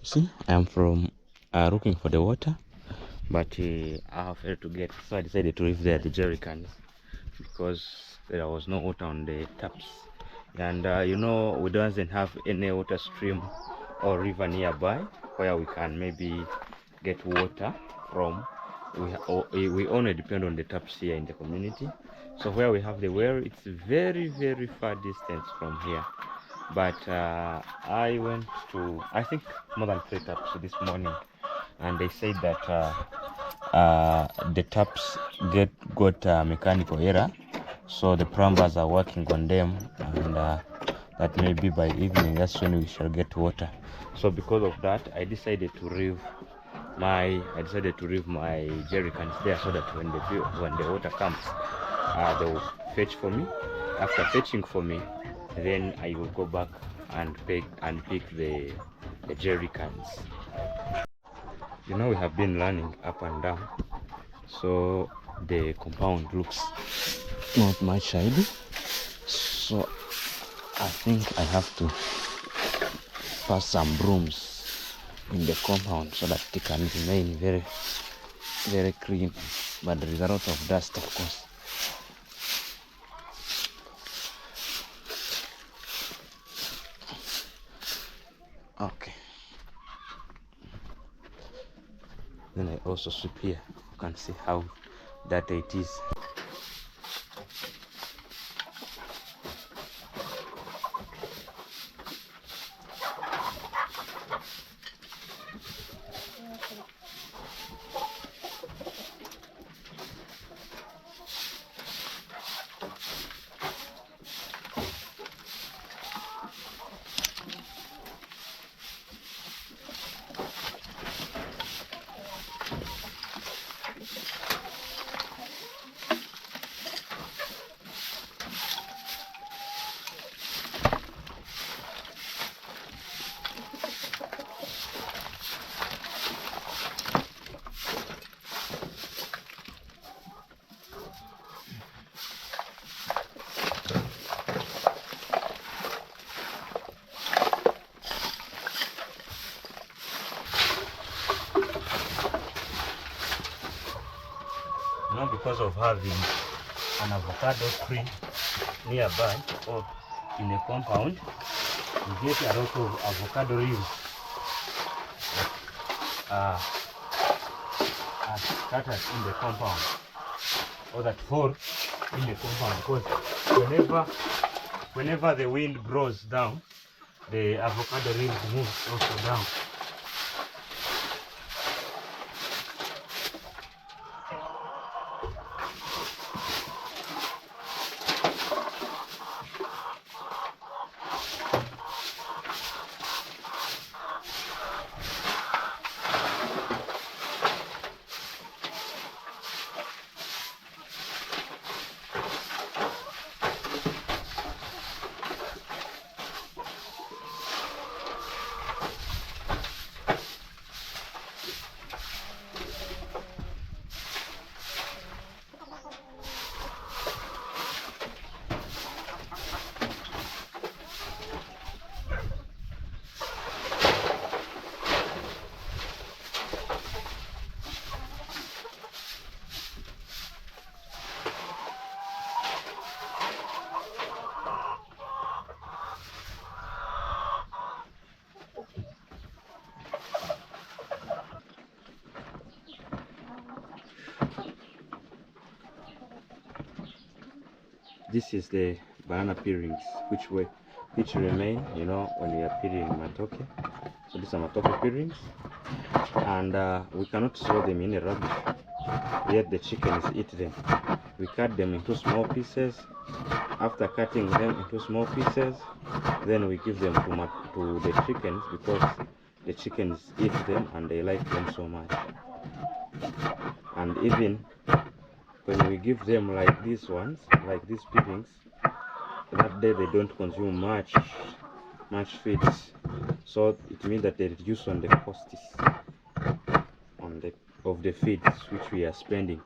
See, I am from looking for the water, but I have failed to get, so I decided to leave there the jerry cans because there was no water on the taps. And you know, we doesn't have any water stream or river nearby where we can maybe get water from. We only depend on the taps here in the community. So where we have the well, it's very far distance from here. But I went to, I think, more than 3 taps this morning, and they said that the taps got mechanical error, so the plumbers are working on them, and that maybe by evening that's when we shall get water. So because of that, I decided to leave my jerry cans there, so that when the water comes, they'll fetch for me. After fetching for me, then I will go back and pick the jerry cans. You know, we have been running up and down, so the compound looks not much tidy. So I think I have to pass some brooms in the compound so that they can remain very clean. But there is a lot of dust, of course. Okay. Then I also sweep here. You can see how dirty it is. Now, because of having an avocado tree nearby or in a compound, you get a lot of avocado leaves are scattered in the compound, or that fall in the compound, because whenever the wind blows down, the avocado leaves move also down. This is the banana peelings which remain, you know, when we are peeling matoke. So these are matoke peelings, and we cannot throw them in a rubbish, yet the chickens eat them. We cut them into small pieces. After cutting them into small pieces, then we give them to the chickens, because the chickens eat them and they like them so much. And even when we give them like these ones, like these peelings, that day they don't consume much feeds, so it means that they reduce on the costs of the feeds which we are spending.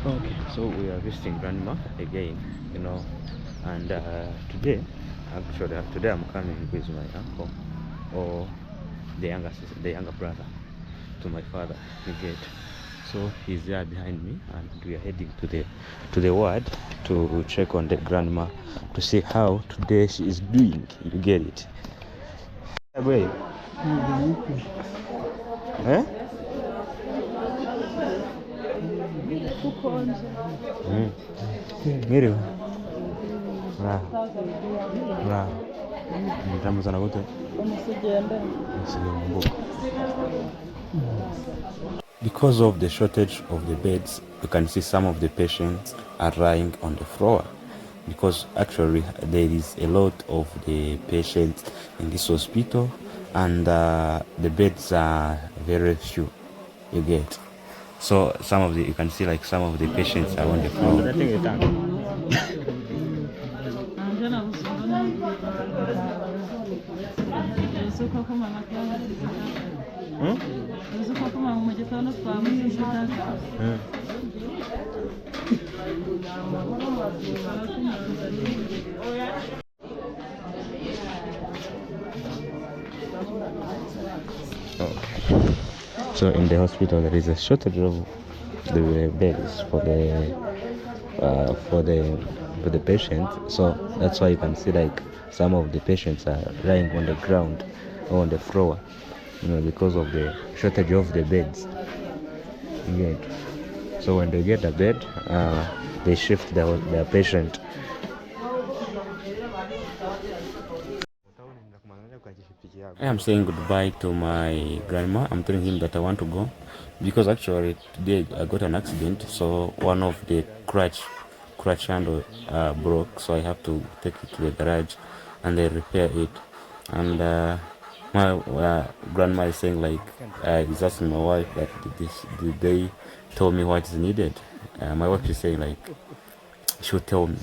Okay, so we are visiting grandma again, you know, and today, actually, today I'm coming with my uncle, or the younger sister, the younger brother to my father. You get, so he's there behind me, and we are heading to the ward to check on the grandma to see how today she is doing. You get it? Wait. Eh? Ngiriwe. Mtambuza na gute? Because of the shortage of the beds, you can see some of the patients are lying on the floor. Because actually there is a lot of the patients in this hospital, and the beds are very few. You get. So some of the, you can see like some of the patients are on the floor. Okay. So in the hospital there is a shortage of the beds for the patients. So that's why you can see like some of the patients are lying on the ground or on the floor, you know, because of the shortage of the beds. You get. So when they get a bed, they shift their patient. I am saying goodbye to my grandma. I'm telling him that I want to go because actually today I got an accident, so one of the crutch handle broke, so I have to take it to the garage and they repair it. And My grandma is saying like, he's asking my wife that did they tell me what is needed. My wife is saying like, she'll tell me.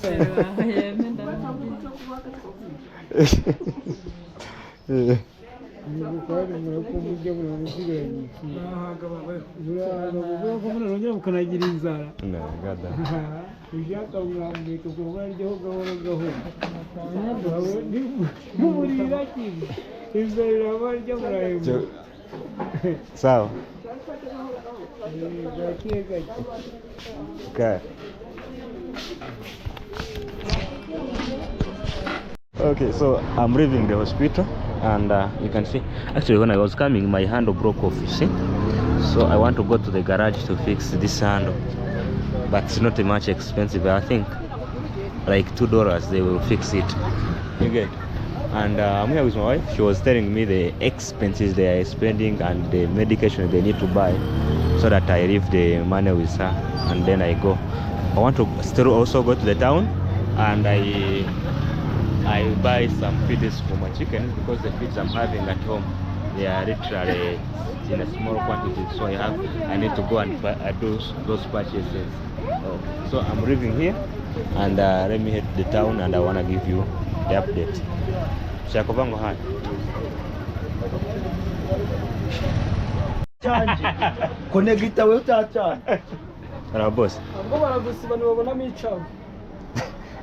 So, okay. Okay, so I'm leaving the hospital, and you can see, actually when I was coming, my handle broke off, you see. So I want to go to the garage to fix this handle, but it's not much expensive. I think like $2 they will fix it, you get. And I'm here with my wife. She was telling me the expenses they are spending and the medication they need to buy, so that I leave the money with her and then I go. I want to still also go to the town, and I buy some feeds for my chickens, because the feeds I'm having at home, they are literally in a small quantity, so I need to go and buy those purchases. So I'm leaving here, and let me head to the town, and I want to give you the update. Shakovango hi. Konegita we utachana. Hello boss. Ngo baragusiba nibabona micawe.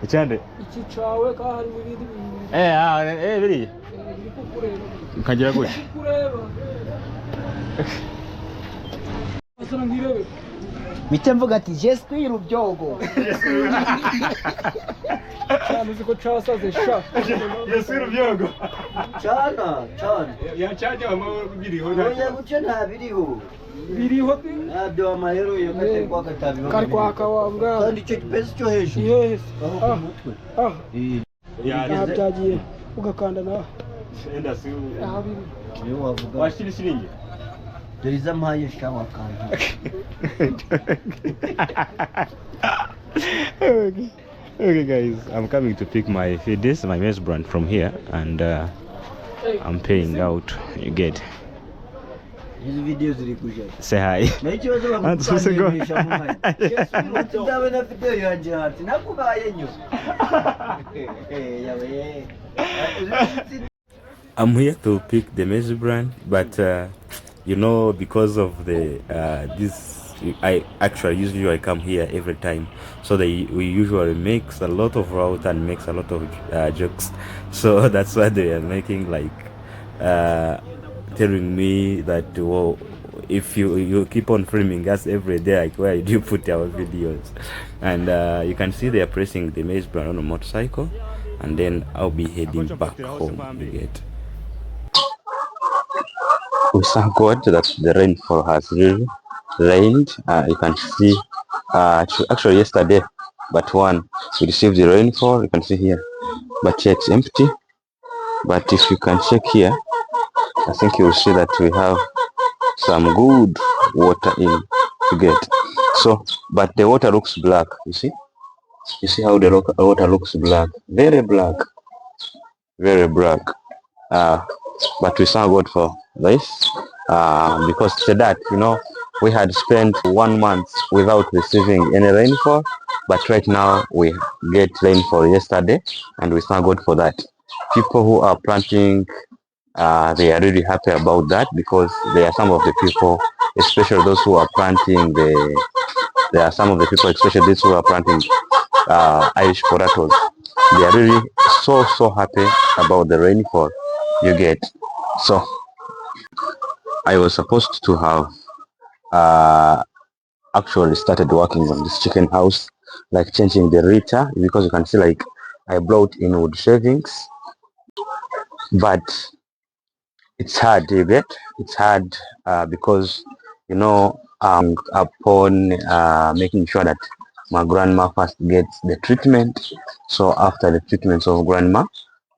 Icyande? Iki cawe ka hari ibindi bintu. Biri. Nkagira gute? Kureba. Asana ngirebe. Mite mvuga ati Jeswi rubyogo. Cyane ziko casaze sha. Jeswi rubyogo. Cyana. Ya cyaje biriho. Oya guce nta biriho. Biriho nabyo amahero yo kate kwa gatabiho. Kari kwa kawambwa. Kandi cyo pesi cyo hejuru. Yes. Aho mutwe. Ya byagiye ugakanda na. Enda si. Aha biri. Niyo wavuga. Washiri shiringi. There is a Maya shower can. Okay guys, I'm coming to pick my feeds, my maize brand from here, and I'm paying out. You get. These videos are good. Say hi. I'm here to pick the maize brand, but you know, because of the I usually I come here every time, so we usually makes a lot of route and makes a lot of jokes, so that's why they are making like telling me that, well, if you keep on filming us every day, like, where do you put our videos? And you can see they are pressing the maize brand on a motorcycle, and then I'll be heading back home. You get. We thank God that the rainfall has really rained. You can see, actually yesterday, but one we received the rainfall. You can see here, but here it's empty. But if you can check here, I think you will see that we have some good water in to get. So, but the water looks black. You see how the water looks black, very black, very black. But we thank God for this, because to that, you know, we had spent 1 month without receiving any rainfall, but right now we get rainfall yesterday, and we thank God for that. People who are planting, they are really happy about that, because there are some of the people, especially those who are planting there are some of the people, especially those who are planting Irish potatoes. They are really so happy about the rainfall you get. So I was supposed to have actually started working on this chicken house, like changing the litter, because you can see like I brought in wood shavings, but it's hard, you get. It's hard because, you know, upon making sure that my grandma first gets the treatment. So after the treatment of grandma,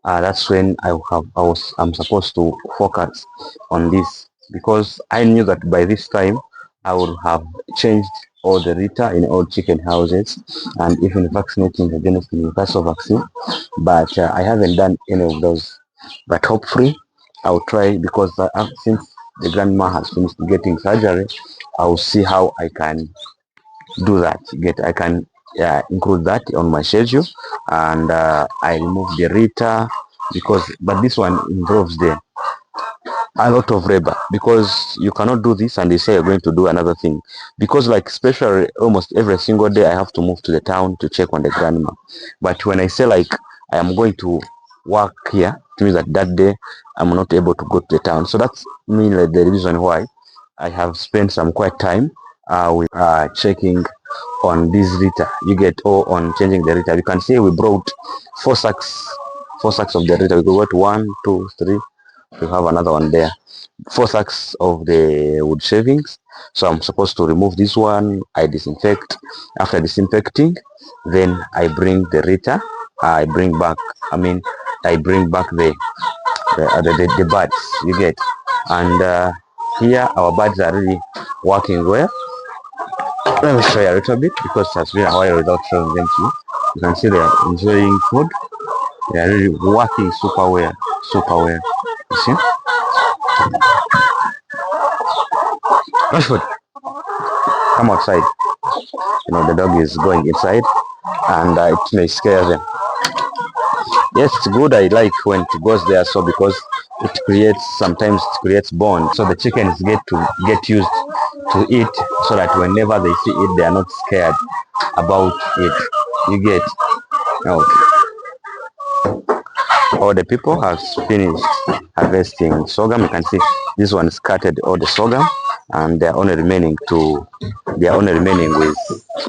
that's when I'm supposed to focus on this, because I knew that by this time I would have changed all the litter in all chicken houses and even vaccinating against the Newcastle vaccine, but I haven't done any of those. But hopefully I'll try, because since the grandma has finished getting surgery, I'll see how I can do that. I can include that on my schedule, and I remove the Rita, but this one involves a lot of labor, because you cannot do this and you say you're going to do another thing, because like especially almost every single day I have to move to the town to check on the grandma. But when I say like I am going to work here, it means that day I'm not able to go to the town. So that's mainly the reason why I have spent some quite time with checking on this Rita, or on changing the Rita. You can see we brought four sacks of the Rita. We got 1, 2, 3. We have another one there. 4 sacks of the wood shavings. So I'm supposed to remove this one. I disinfect. After disinfecting, then I bring the Rita. I bring back the buds. You get, and here our buds are really working well. Let me show you a little bit, because it has been a while without showing them to you. You can see they are enjoying food. They are really working super well. You see? Rashford, come outside. The dog is going inside, and it may scare them. Yes, it's good. I like when it goes there, so because sometimes it creates bond. So the chickens get used to it, so that whenever they see it, they are not scared about it. You get. Okay. All the people have finished harvesting sorghum. You can see this one scattered all the sorghum, and they are only remaining with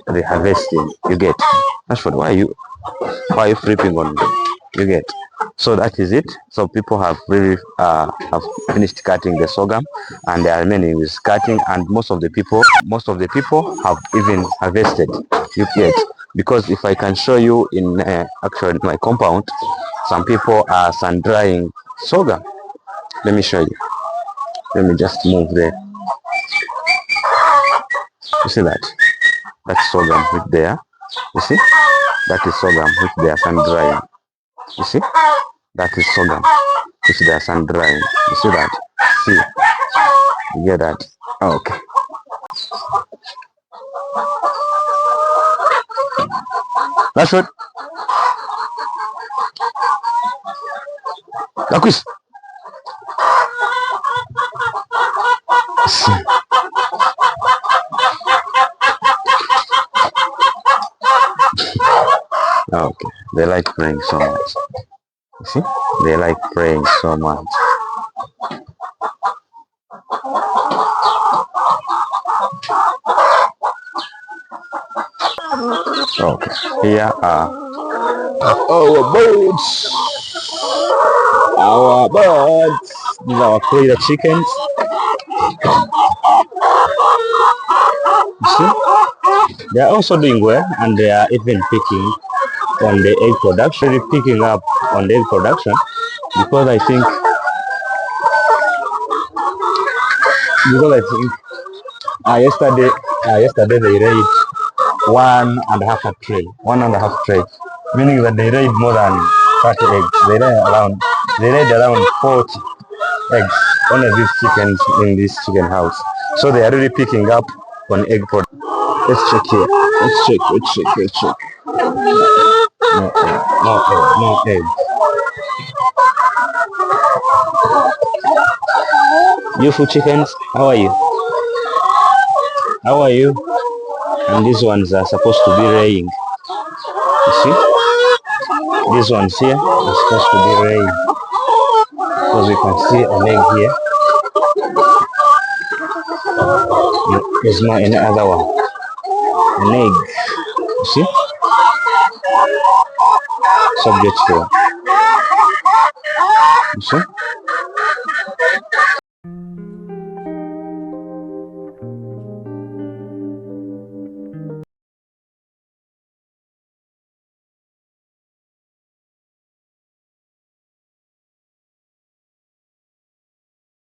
the harvesting. You get. Ashford, why are you flipping on me? You get. So that is it. So people have really have finished cutting the sorghum, and they are remaining with cutting, and most of the people have even harvested. You get. Because if I can show you in actually my compound, some people are sun drying sorghum. Let me show you. Let me just move there. You see that? That's sorghum which there. You see? That is sorghum which they are sun drying. You see? That is sorghum which they are sun drying. You see that? See? You get that? Okay. That's what. Laquis. Okay. They like praying so much. You see? They like praying so much. Okay. Here are our birds. Our birds. These are our feeder chickens. You see? They are also doing well, and they are even picking on the egg production, picking up on the egg production, because I think yesterday they laid 1.5 tray, meaning that they laid more than 30 eggs. They laid around 40 eggs, only these chickens in this chicken house. So they are really picking up on egg production. Let's check here. Let's check. No egg. Beautiful chickens, how are you? And these ones are supposed to be laying. You see? These ones here are supposed to be laying. Because we can see an egg here. There's not any other one. An egg. You see? So beautiful. You see?